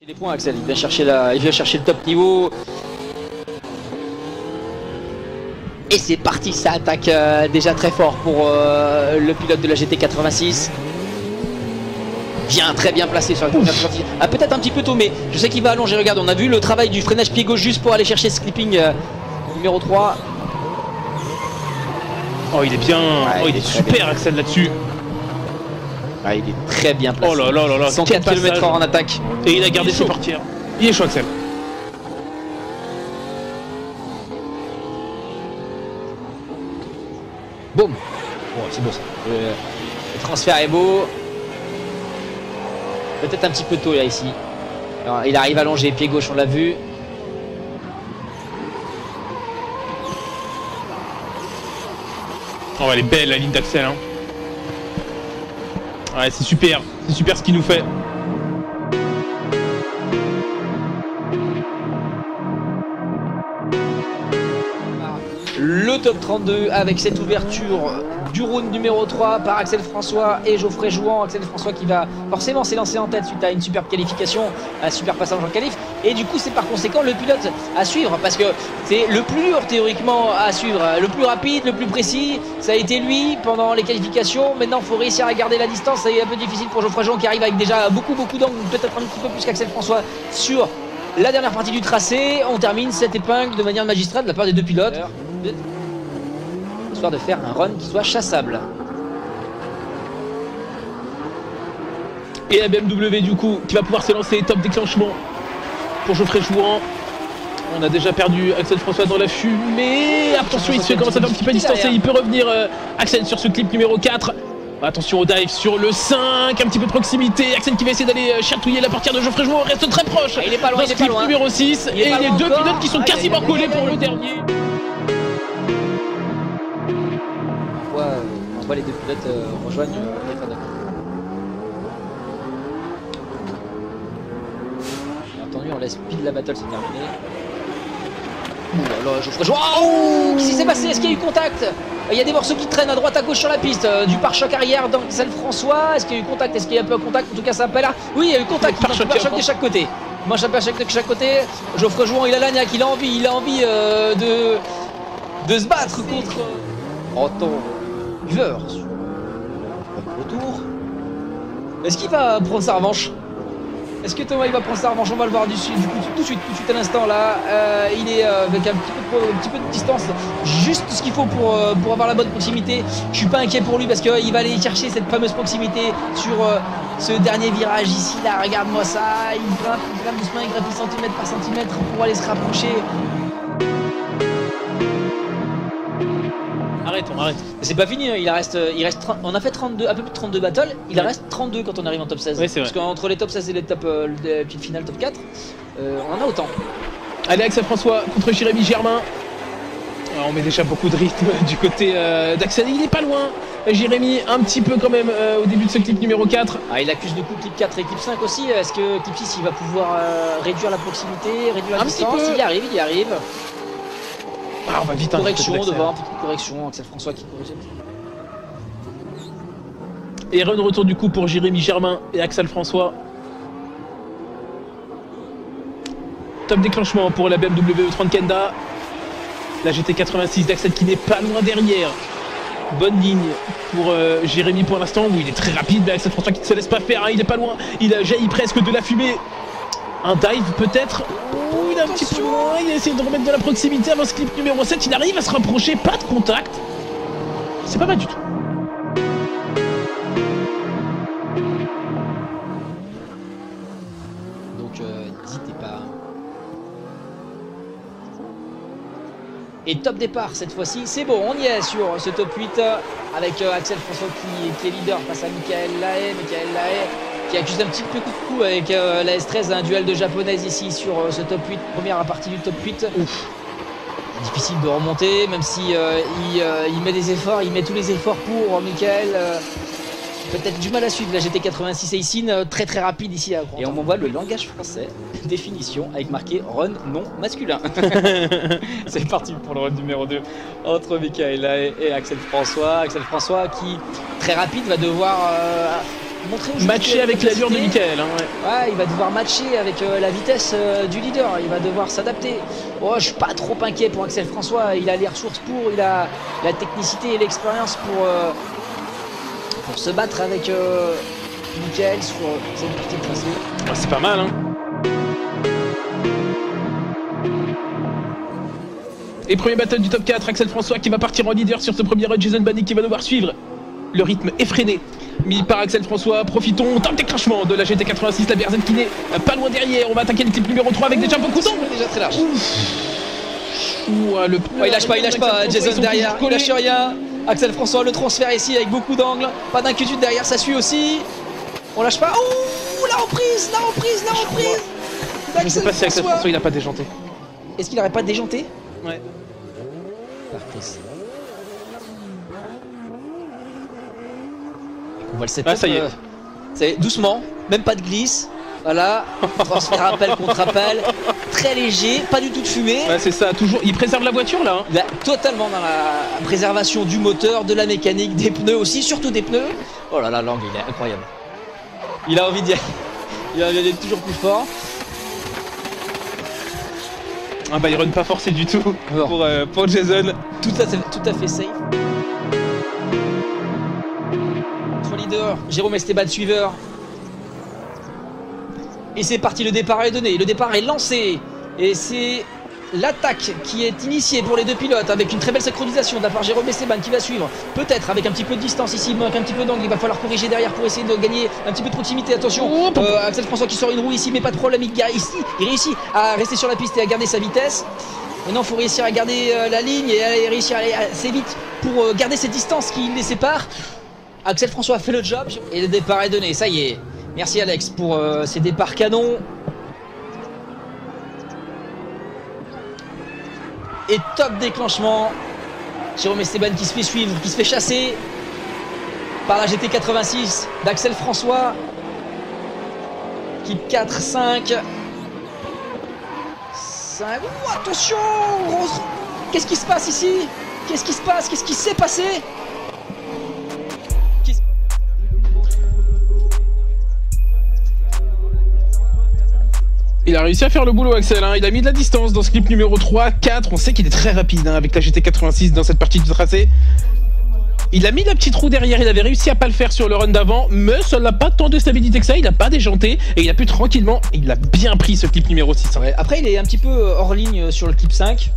Les points, Axel, il vient chercher le top niveau. Et c'est parti, ça attaque déjà très fort pour le pilote de la GT86. Très bien placé sur la première sortie. Ah, peut-être un petit peu tôt, mais je sais qu'il va allonger. Regarde, on a vu le travail du freinage pied gauche juste pour aller chercher ce clipping numéro 3. Oh, il est bien. Ouais, oh, il est super bien. Axel là-dessus. Ah, il est très bien placé. Oh là là là là. 104 km/h en attaque. Et il a gardé ses portières. Il est chaud, Axel. Boum. Bon, c'est beau ça. Le transfert est beau. Peut-être un petit peu tôt là ici. Alors, il arrive à longer, pied gauche, on l'a vu. Oh, elle est belle la ligne d'Axel. Hein. Ouais, c'est super ce qu'il nous fait. Le top 32 avec cette ouverture du round numéro 3 par Axel François et Geoffrey Jouan. Axel François qui va forcément s'élancer en tête suite à une superbe qualification, un super passage en qualif. Et du coup c'est par conséquent le pilote à suivre parce que c'est le plus dur théoriquement à suivre, le plus rapide, le plus précis. Ça a été lui pendant les qualifications. Maintenant il faut réussir à garder la distance. C'est un peu difficile pour Geoffrey Jouan qui arrive avec déjà beaucoup d'angles, peut-être un petit peu plus qu'Axel François sur la dernière partie du tracé. On termine cette épingle de manière magistrale de la part des deux pilotes. Histoire de faire un run qui soit chassable. Et la BMW du coup qui va pouvoir s'élancer, top déclenchement pour Geoffrey Jouan. On a déjà perdu Axel François dans la fumée. Attention, il se fait commencer à faire un petit peu distancer. Il peut revenir Axel sur ce clip numéro 4. Attention au dive sur le 5, un petit peu de proximité. Axel qui va essayer d'aller chatouiller la portière de Geoffrey Jouan. Reste très proche. Il est pas loin, il est pas loin. Numéro 6 et les deux pilotes qui sont quasiment collés pour le dernier. On voit les deux pilotes rejoignent les paddock. Bien entendu, on laisse pile la battle se terminer. Ouh là là, Geoffrey Jouan. Oh, qu'est-ce qui s'est passé? Est-ce qu'il y a eu contact? Il y a des morceaux qui traînent à droite à gauche sur la piste. Du pare-choc arrière d'Axel François. Est-ce qu'il y a eu contact? Est-ce qu'il y a un peu de contact? En tout cas, ça appelle là. Oui, il y a eu contact. Il y a pare-choc de chaque côté. Moi, j'ai un pare-choc de chaque côté. Geoffrey Jouan, il a l'agnac, il a envie de se battre contre Anton Huver sur le retour. Est-ce qu'il va prendre sa revanche? Est-ce que Thomas il va prendre sa revanche? On va le voir tout de suite à l'instant là. Il est avec un petit peu de distance, juste ce qu'il faut pour avoir la bonne proximité. Je suis pas inquiet pour lui parce qu'il va aller chercher cette fameuse proximité sur ce dernier virage ici là. Regarde-moi ça, il grimpe doucement, il grimpe centimètre par centimètre pour aller se rapprocher. Arrête. C'est pas fini, hein. il reste on a fait 32, un peu plus de 32 battles, il reste 32 quand on arrive en top 16. Ouais, parce qu'entre les top 16 et les top petites finales top 4, on en a autant. Allez, Axel François contre Jérémy Germain. Alors, on met déjà beaucoup de rythme du côté d'Axel, il est pas loin. Jérémy un petit peu quand même au début de ce clip numéro 4. Ah, il accuse du coup clip 4 et clip 5 aussi. Est-ce que clip 6 il va pouvoir réduire la proximité, réduire la distance? Il y arrive. Ah, on va vite, correction devant, petite correction, Axel François qui corrige. Et retour du coup pour Jérémy Germain et Axel François. Top déclenchement pour la BMW E30 Kenda. La GT86 d'Axel qui n'est pas loin derrière. Bonne ligne pour Jérémy pour l'instant, où il est très rapide, mais Axel François qui ne se laisse pas faire, hein, il n'est pas loin. Il a jailli presque de la fumée. Un dive peut-être. Oh, il est un petit peu loin, il a essayé de remettre de la proximité avant ce clip numéro 7, il arrive à se rapprocher, pas de contact. C'est pas mal du tout. Donc n'hésitez pas. Et top départ cette fois-ci, c'est bon, on y est sur ce top 8 avec Axel François qui est leader face à Michael Lahaye. Qui accuse un petit peu coup de cou avec la S13, un duel de japonaise ici sur ce top 8, première partie du top 8. Ouf. Difficile de remonter, même si il met des efforts, il met tous les efforts pour Michael. Peut-être du mal à suivre la GT86 Aicine, très rapide ici. Et on m'envoie le langage français, définition, avec marqué run non masculin. C'est parti pour le run numéro 2 entre Michael Lahaye et Axel François. Axel François qui, très rapide, va devoir montrer aux Matcher avec l'allure de Michael. Hein, ouais. Ouais, il va devoir matcher avec la vitesse du leader. Il va devoir s'adapter. Oh, je suis pas trop inquiet pour Axel François. Il a les ressources pour, il a la technicité et l'expérience pour se battre avec Michael sur cette partie de tracé. Ouais, c'est pas mal, hein. Et premier battle du top 4, Axel François qui va partir en leader sur ce premier run. Jason Bannick qui va devoir suivre. Le rythme effréné mis par Axel François. Profitons, top déclenchement de la GT86, la BRZ qui n'est pas loin derrière. On va attaquer le type numéro 3 avec déjà beaucoup d'angles. Déjà très large. Le... Oh, il lâche pas, Jason derrière, il lâche rien. Axel François, le transfert ici avec beaucoup d'angles. Pas d'inquiétude derrière, ça suit aussi. On lâche pas. Oh, la reprise. Je sais pas si Axel François il a pas déjanté. Est-ce qu'il n'aurait pas déjanté? Ouais. La reprise. On voit le setup. Ah, ça y est. C'est doucement, même pas de glisse. Voilà, transfert appel contre appel, très léger, pas du tout de fumée. Ouais, c'est ça, toujours. Il préserve la voiture là. Hein. Il est totalement dans la préservation du moteur, de la mécanique, des pneus aussi, surtout des pneus. Oh là là, l'angle il est incroyable. Il a envie d'y aller. Il a envie d'être toujours plus fort. Ah bah il run pas forcé du tout pour Jason. Tout à fait safe. Son leader, Jérôme Esteban suiveur. Et c'est parti, le départ est donné, le départ est lancé. Et c'est l'attaque qui est initiée pour les deux pilotes avec une très belle synchronisation de la part de Jérôme Esteban qui va suivre. Peut-être avec un petit peu de distance ici, il manque un petit peu d'angle, il va falloir corriger derrière pour essayer de gagner un petit peu de proximité. Attention, Axel François qui sort une roue ici, mais pas de problème, il réussit à rester sur la piste et à garder sa vitesse. Maintenant, il faut réussir à garder la ligne et réussir à aller assez vite pour garder cette distance qui les sépare. Axel François a fait le job et le départ est donné, ça y est. Merci Alex pour ces départs canons. Et top déclenchement. Jérôme Esteban qui se fait suivre, qui se fait chasser par la GT86 d'Axel François. Équipe 4, 5. 5. Oh, attention Rose. Qu'est-ce qui se passe ici? Qu'est-ce qui se passe? Qu'est-ce qui s'est passé? Il a réussi à faire le boulot Axel, hein. Il a mis de la distance dans ce clip numéro 3, 4, on sait qu'il est très rapide hein, avec la GT86 dans cette partie du tracé. Il a mis la petite roue derrière, il avait réussi à pas le faire sur le run d'avant, mais ça n'a pas tant de stabilité que ça, il a pas déjanté et il a pu tranquillement, et il a bien pris ce clip numéro 6. Hein. Ouais, après il est un petit peu hors ligne sur le clip 5.